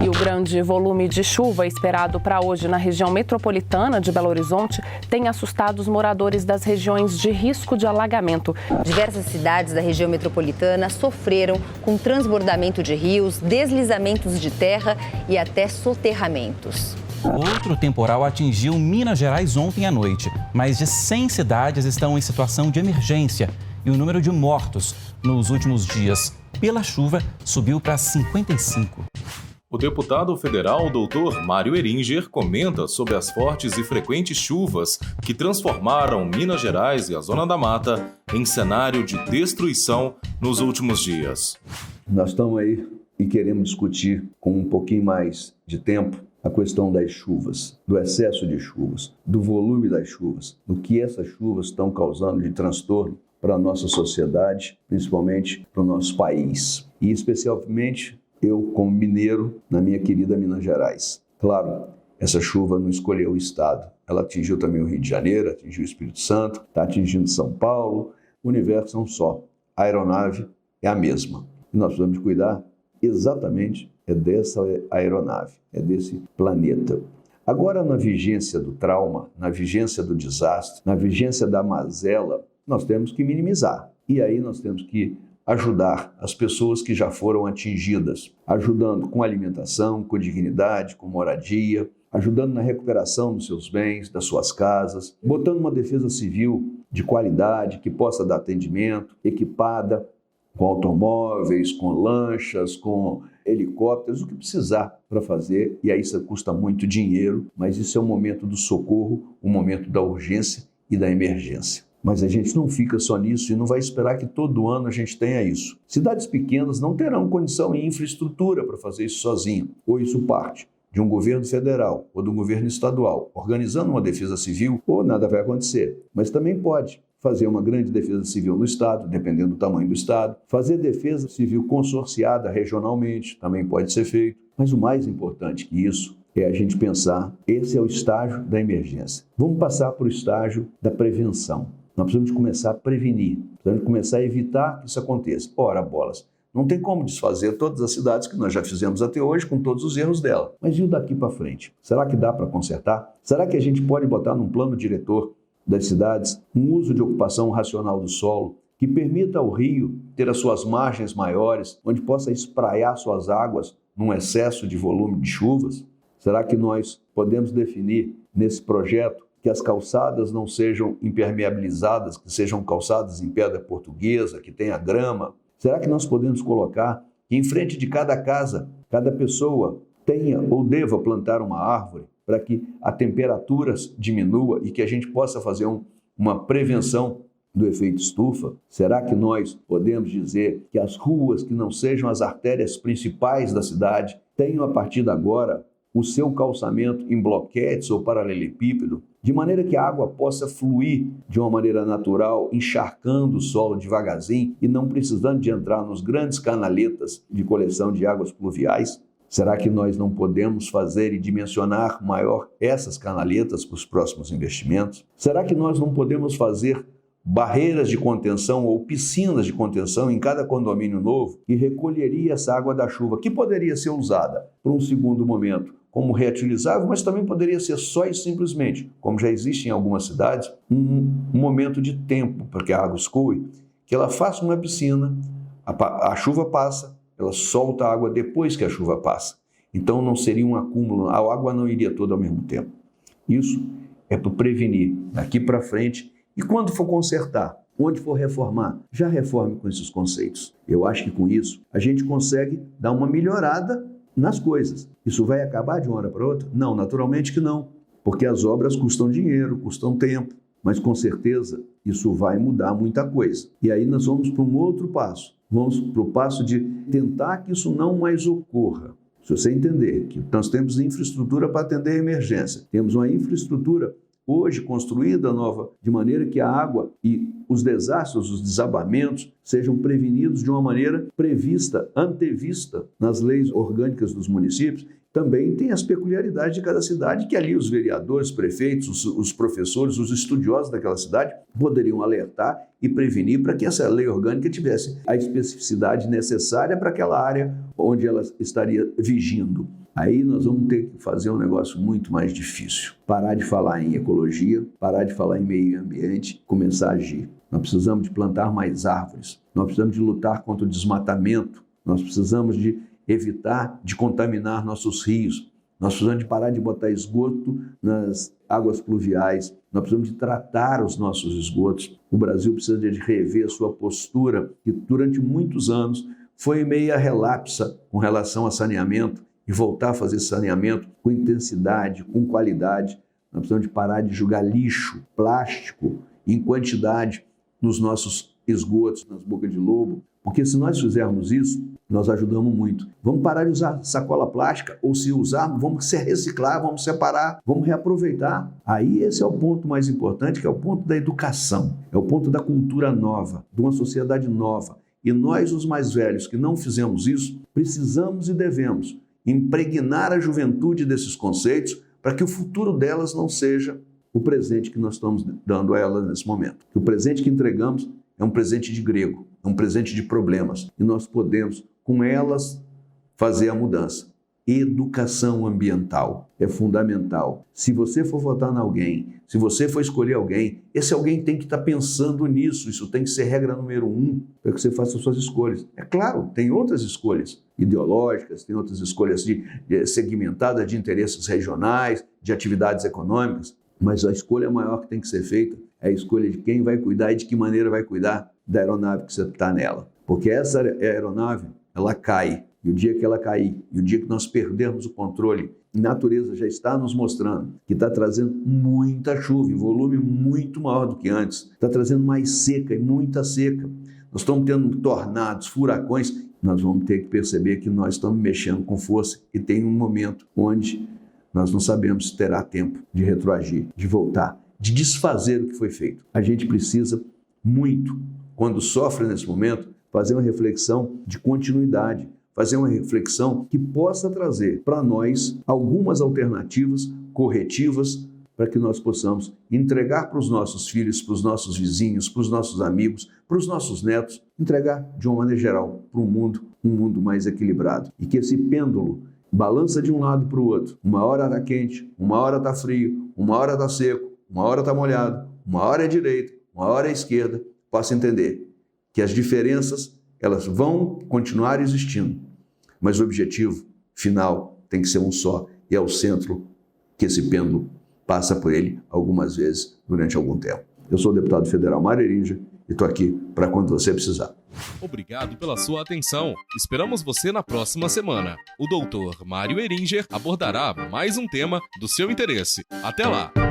E o grande volume de chuva esperado para hoje na região metropolitana de Belo Horizonte tem assustado os moradores das regiões de risco de alagamento. Diversas cidades da região metropolitana sofreram com transbordamento de rios, deslizamentos de terra e até soterramentos. Outro temporal atingiu Minas Gerais ontem à noite. Mais de 100 cidades estão em situação de emergência e o número de mortos nos últimos dias pela chuva subiu para 55. O deputado federal Dr. Mário Eringer comenta sobre as fortes e frequentes chuvas que transformaram Minas Gerais e a Zona da Mata em cenário de destruição nos últimos dias. Nós estamos aí e queremos discutir com um pouquinho mais de tempo a questão das chuvas, do excesso de chuvas, do volume das chuvas, do que essas chuvas estão causando de transtorno para a nossa sociedade, principalmente para o nosso país. E especialmente eu, como mineiro, na minha querida Minas Gerais. Claro, essa chuva não escolheu o estado. Ela atingiu também o Rio de Janeiro, atingiu o Espírito Santo, está atingindo São Paulo. O universo é um só. A aeronave é a mesma. E nós precisamos cuidar exatamente dessa aeronave, desse planeta. Agora, na vigência do trauma, na vigência do desastre, na vigência da mazela, nós temos que minimizar. E aí nós temos que ajudar as pessoas que já foram atingidas, ajudando com alimentação, com dignidade, com moradia, ajudando na recuperação dos seus bens, das suas casas, botando uma defesa civil de qualidade, que possa dar atendimento, equipada com automóveis, com lanchas, com helicópteros, o que precisar para fazer. E aí isso custa muito dinheiro, mas isso é o momento do socorro, o momento da urgência e da emergência. Mas a gente não fica só nisso e não vai esperar que todo ano a gente tenha isso. Cidades pequenas não terão condição e infraestrutura para fazer isso sozinho, ou isso parte de um governo federal ou de um governo estadual, organizando uma defesa civil, ou nada vai acontecer. Mas também pode fazer uma grande defesa civil no estado, dependendo do tamanho do estado, fazer defesa civil consorciada regionalmente, também pode ser feito. Mas o mais importante que isso é a gente pensar, esse é o estágio da emergência. Vamos passar para o estágio da prevenção. Nós precisamos começar a prevenir, precisamos começar a evitar que isso aconteça. Ora, bolas, não tem como desfazer todas as cidades que nós já fizemos até hoje com todos os erros dela. Mas e o daqui para frente? Será que dá para consertar? Será que a gente pode botar num plano diretor das cidades um uso de ocupação racional do solo que permita ao rio ter as suas margens maiores, onde possa espraiar suas águas num excesso de volume de chuvas? Será que nós podemos definir nesse projeto que as calçadas não sejam impermeabilizadas, que sejam calçadas em pedra portuguesa, que tenha grama? Será que nós podemos colocar que em frente de cada casa, cada pessoa tenha ou deva plantar uma árvore para que a temperatura diminua e que a gente possa fazer uma prevenção do efeito estufa? Será que nós podemos dizer que as ruas que não sejam as artérias principais da cidade tenham a partir de agora o seu calçamento em bloquetes ou paralelepípedo, de maneira que a água possa fluir de uma maneira natural, encharcando o solo devagarzinho e não precisando de entrar nos grandes canaletas de coleção de águas pluviais? Será que nós não podemos fazer e dimensionar maior essas canaletas para os próximos investimentos? Será que nós não podemos fazer barreiras de contenção ou piscinas de contenção em cada condomínio novo que recolheria essa água da chuva, que poderia ser usada para um segundo momento como reutilizável, mas também poderia ser só e simplesmente, como já existe em algumas cidades, um momento de tempo para que a água escoe, que ela faça uma piscina, a chuva passa, ela solta a água depois que a chuva passa. Então não seria um acúmulo, a água não iria toda ao mesmo tempo. Isso é para prevenir daqui para frente. E quando for consertar, onde for reformar, já reforme com esses conceitos. Eu acho que com isso a gente consegue dar uma melhorada nas coisas. Isso vai acabar de uma hora para outra? Não, naturalmente que não, porque as obras custam dinheiro, custam tempo, mas com certeza isso vai mudar muita coisa. E aí nós vamos para um outro passo. Vamos para o passo de tentar que isso não mais ocorra. Se você entender que nós temos infraestrutura para atender a emergência, temos uma infraestrutura hoje construída nova, de maneira que a água e os desastres, os desabamentos, sejam prevenidos de uma maneira prevista, antevista nas leis orgânicas dos municípios. também tem as peculiaridades de cada cidade, que ali os vereadores, prefeitos, os professores, os estudiosos daquela cidade poderiam alertar e prevenir para que essa lei orgânica tivesse a especificidade necessária para aquela área onde ela estaria vigindo. Aí nós vamos ter que fazer um negócio muito mais difícil. Parar de falar em ecologia, parar de falar em meio ambiente, começar a agir. Nós precisamos de plantar mais árvores, nós precisamos de lutar contra o desmatamento, nós precisamos de evitar de contaminar nossos rios, nós precisamos de parar de botar esgoto nas águas pluviais, nós precisamos de tratar os nossos esgotos. O Brasil precisa de rever a sua postura, que durante muitos anos foi meia relapsa com relação a saneamento, e voltar a fazer saneamento com intensidade, com qualidade. Nós precisamos de parar de jogar lixo, plástico, em quantidade nos nossos esgotos, nas bocas de lobo, porque se nós fizermos isso, nós ajudamos muito. Vamos parar de usar sacola plástica, ou se usar, vamos se reciclar, vamos separar, vamos reaproveitar. Aí esse é o ponto mais importante, que é o ponto da educação, é o ponto da cultura nova, de uma sociedade nova. E nós, os mais velhos, que não fizemos isso, precisamos e devemos impregnar a juventude desses conceitos para que o futuro delas não seja o presente que nós estamos dando a elas nesse momento. O presente que entregamos é um presente de grego, é um presente de problemas. E nós podemos, com elas, fazer a mudança. Educação ambiental é fundamental. Se você for votar em alguém, se você for escolher alguém, esse alguém tem que estar pensando nisso. Isso tem que ser regra número 1 para que você faça as suas escolhas. É claro, tem outras escolhas ideológicas, tem outras escolhas segmentadas de interesses regionais, de atividades econômicas, mas a escolha maior que tem que ser feita é a escolha de quem vai cuidar e de que maneira vai cuidar da aeronave que você está nela. Porque essa aeronave, ela cai. E o dia que ela cair, e o dia que nós perdermos o controle, a natureza já está nos mostrando que está trazendo muita chuva, em volume muito maior do que antes. Está trazendo mais seca e muita seca. Nós estamos tendo tornados, furacões. Nós vamos ter que perceber que nós estamos mexendo com força e tem um momento onde nós não sabemos se terá tempo de retroagir, de voltar, de desfazer o que foi feito. A gente precisa muito, quando sofre nesse momento, fazer uma reflexão de continuidade, fazer uma reflexão que possa trazer para nós algumas alternativas corretivas para que nós possamos entregar para os nossos filhos, para os nossos vizinhos, para os nossos amigos, para os nossos netos, entregar de uma maneira geral para um mundo mais equilibrado. E que esse pêndulo balança de um lado para o outro. Uma hora está quente, uma hora está frio, uma hora está seco, uma hora está molhado, uma hora é direita, uma hora é esquerda. Possa entender que as diferenças elas vão continuar existindo, mas o objetivo final tem que ser um só, e é o centro que esse pêndulo passa por ele algumas vezes durante algum tempo. Eu sou o deputado federal Mário Eringer e estou aqui para quando você precisar. Obrigado pela sua atenção. Esperamos você na próxima semana. O doutor Mário Eringer abordará mais um tema do seu interesse. Até lá!